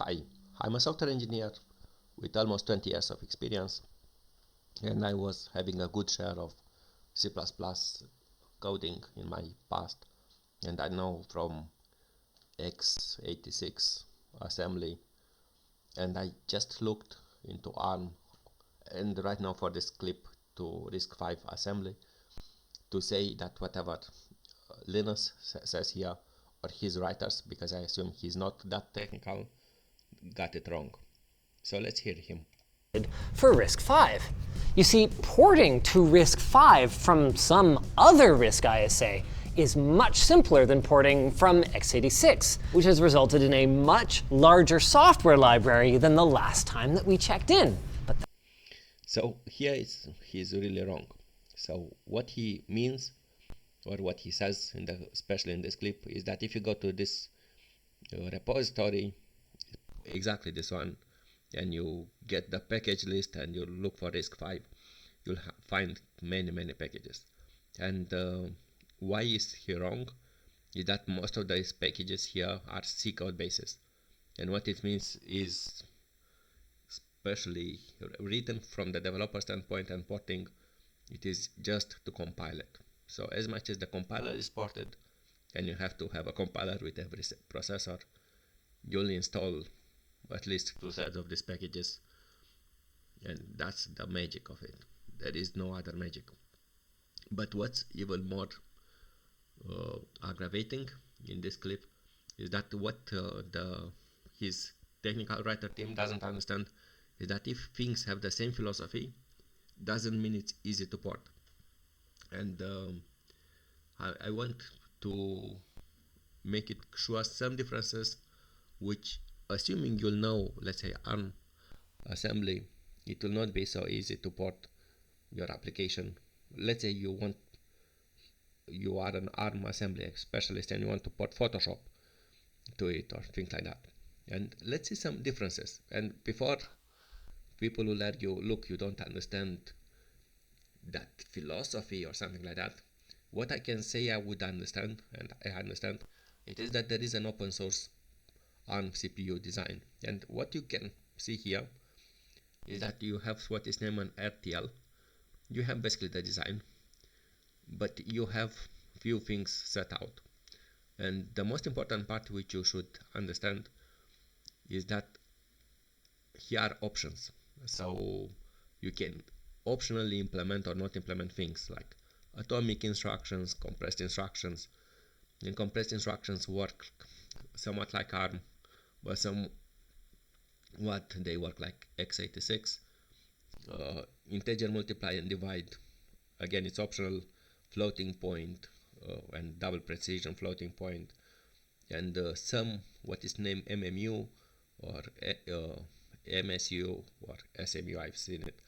Hi, I'm a software engineer with almost 20 years of experience, and I was having a good share of C++ coding in my past, and I know from x86 assembly, and I just looked into ARM, and right now for this clip to Risc V assembly, to say that whatever Linus says here, or his writers, because I assume he's not that technical, got it wrong. So let's hear him. For Risc V. You see, porting to Risc V from some other Risc ISA is much simpler than porting from x86, which has resulted in a much larger software library than the last time that we checked in. So here he's really wrong. So what he means, or what he says, especially in this clip, is that if you go to this repository, exactly this one, and you get the package list and you look for Risc V, you'll find many packages. And why is he wrong is that most of these packages here are C code bases, and what it means is, especially written from the developer standpoint and porting, it is just to compile it. So as much as the compiler is ported, and you have to have a compiler with every processor, you'll install at least 2/3 of these packages, and that's the magic of it. There is no other magic. But what's even more aggravating in this clip is that what his technical writer team doesn't understand is that if things have the same philosophy, doesn't mean it's easy to port. And I want to make it show us some differences, which, assuming you'll know, let's say, ARM assembly, it will not be so easy to port your application. Let's say you are an ARM assembly specialist and you want to port Photoshop to it or things like that. And let's see some differences. And before people will argue, look, you don't understand that philosophy or something like that, what I can say I would understand, and I understand, it is that there is an open source ARM CPU design. And what you can see here is that you have what is named an RTL. You have basically the design, but you have few things set out. And the most important part which you should understand is that here are options. So you can optionally implement or not implement things like atomic instructions, compressed instructions. And compressed instructions work somewhat like ARM, but somewhat they work like x86. Integer multiply and divide, again it's optional, floating point and double precision floating point, and some what is named MMU or MSU or SMU, I've seen it,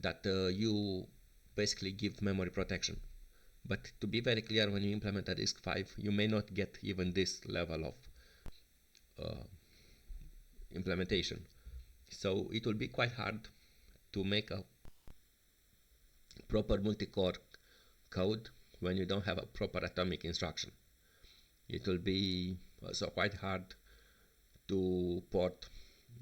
that you basically give memory protection. But to be very clear, when you implement a Risc V, you may not get even this level of implementation. So it will be quite hard to make a proper multi-core code when you don't have a proper atomic instruction. It will be also quite hard to port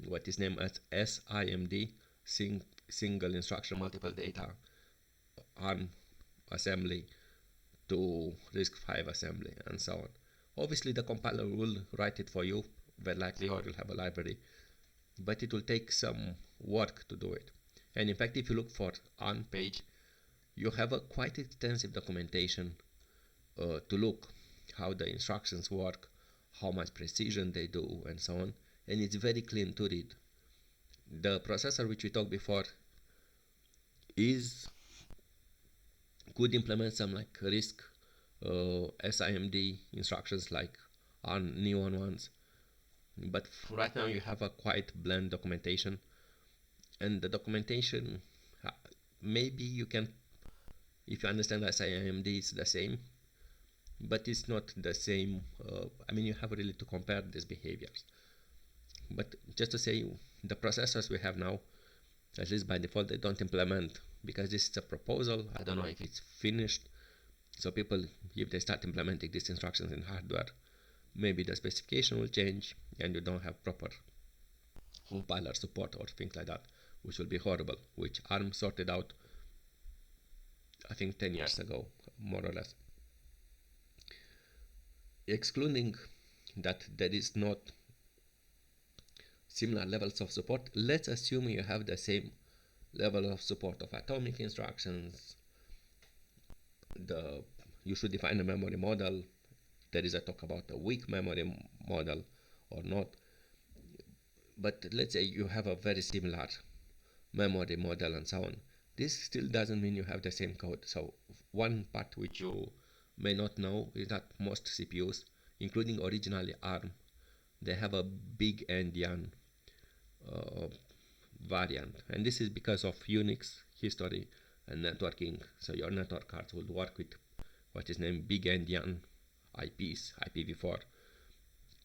what is named as SIMD, single instruction multiple data ARM assembly, to Risc V assembly, and so on. Obviously the compiler will write it for you, very likely, or you'll have a library, but it will take some work to do it. And in fact, if you look for ARM page, you have a quite extensive documentation to look how the instructions work, how much precision they do, and so on, and it's very clean to read. The processor which we talked before could implement some like Risc SIMD instructions like ARM Neon ones, but right now you have a quite bland documentation, and the documentation, maybe you can, if you understand SIMD, it's the same, but it's not the same. I mean, you have really to compare these behaviors. But just to say, the processors we have now, at least by default, they don't implement, because this is a proposal. I don't know if it's finished. So people, if they start implementing these instructions in hardware, maybe the specification will change and you don't have proper compiler support or things like that, which will be horrible, which ARM sorted out, I think 10 years ago, more or less. Excluding that there is not similar levels of support, let's assume you have the same level of support of atomic instructions. You should define a memory model. There is a talk about a weak memory model or not. But let's say you have a very similar memory model and so on. This still doesn't mean you have the same code. So one part which you may not know is that most CPUs, including originally ARM, they have a BigEndian variant, and this is because of Unix history and networking. So your network cards would work with what is named BigEndian IPs, IPv4,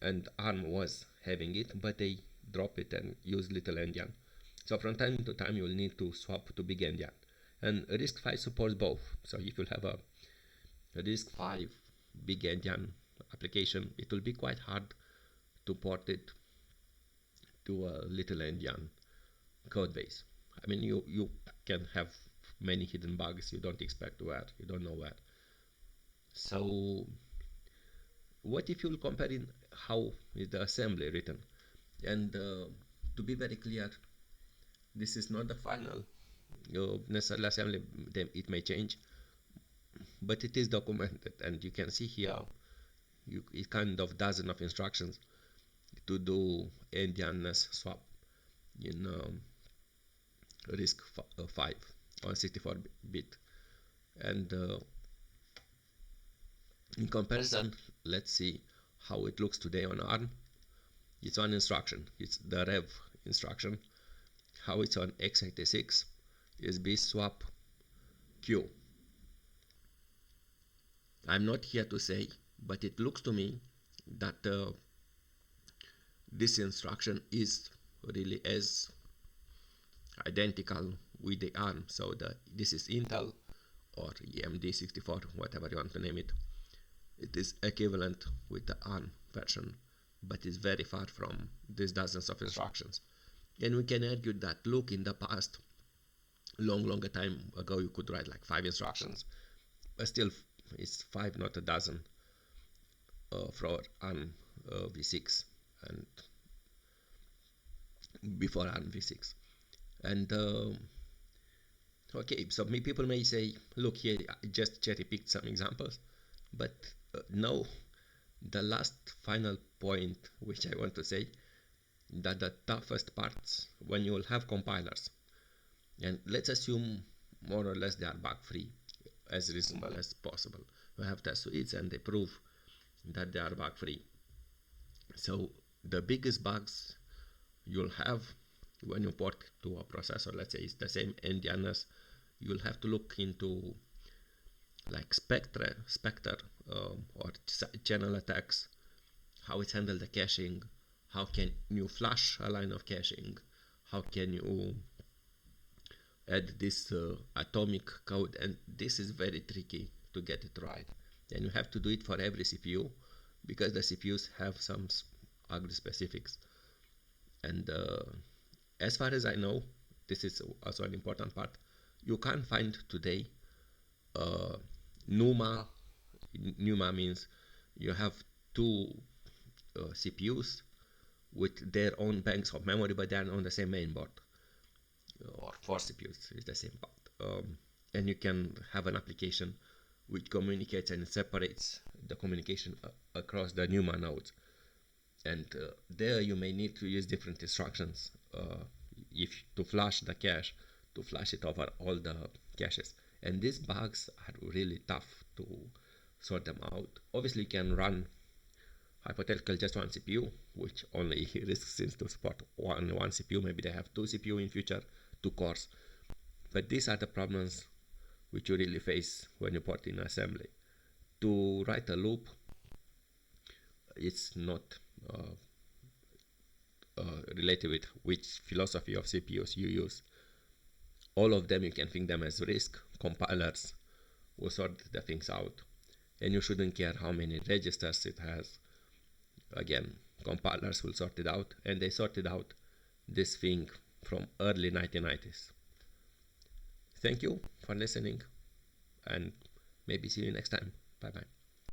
and ARM was having it, but they drop it and use LittleEndian. So from time to time you will need to swap to BigEndian, and Risc V supports both. So if you have a Risc V BigEndian application, it will be quite hard to port it to a LittleEndian code base. I mean, you can have many hidden bugs you don't expect where, you don't know where. So what if you will compare in how is the assembly written? And to be very clear, this is not the final necessarily assembly. It may change, but it is documented, and you can see here it kind of dozen of instructions to do endianness swap in Risc V on 64-bit. And in comparison, let's see how it looks today on ARM. It's one instruction, it's the rev instruction. How it's on x86 is B swap Q. I'm not here to say, but it looks to me that this instruction is really as identical with the ARM. So this is Intel or AMD 64, whatever you want to name it. It is equivalent with the ARM version, but is very far from these dozens of instructions. And we can argue that, look, in the past, longer time ago, you could write like 5 instructions, but still it's 5, not a dozen, for ARM v6 and before ARM v6. And okay, so people may say, look here, I just cherry picked some examples, but no, the last final point which I want to say, that the toughest parts when you will have compilers, and let's assume more or less they are bug free, as reasonable as possible. You have test suites and they prove that they are bug free. So the biggest bugs you'll have when you port to a processor, let's say it's the same endianness, you'll have to look into like Spectre or channel attacks, how it's handled the caching, how can you flush a line of caching, how can you add this atomic code, and this is very tricky to get it right. And you have to do it for every CPU because the CPUs have some ugly specifics. And as far as I know, this is also an important part, you can't find today NUMA. NUMA means you have 2 CPUs with their own banks of memory, but they are on the same mainboard, or 4 CPUs is the same part. And you can have an application which communicates and separates the communication across the NUMA nodes. And there you may need to use different instructions if to flush the cache, to flush it over all the caches. And these bugs are really tough to sort them out. Obviously you can run hypothetically just one CPU, which only Risc seems to support one CPU. Maybe they have 2 CPU in future, 2 cores. But these are the problems which you really face when you port in assembly. To write a loop, it's not related with which philosophy of CPUs you use. All of them, you can think them as Risc. Compilers will sort the things out, and you shouldn't care how many registers it has. Again, compilers will sort it out, and they sort it out this thing from early 1990s. Thank you for listening, and maybe see you next time. Bye bye.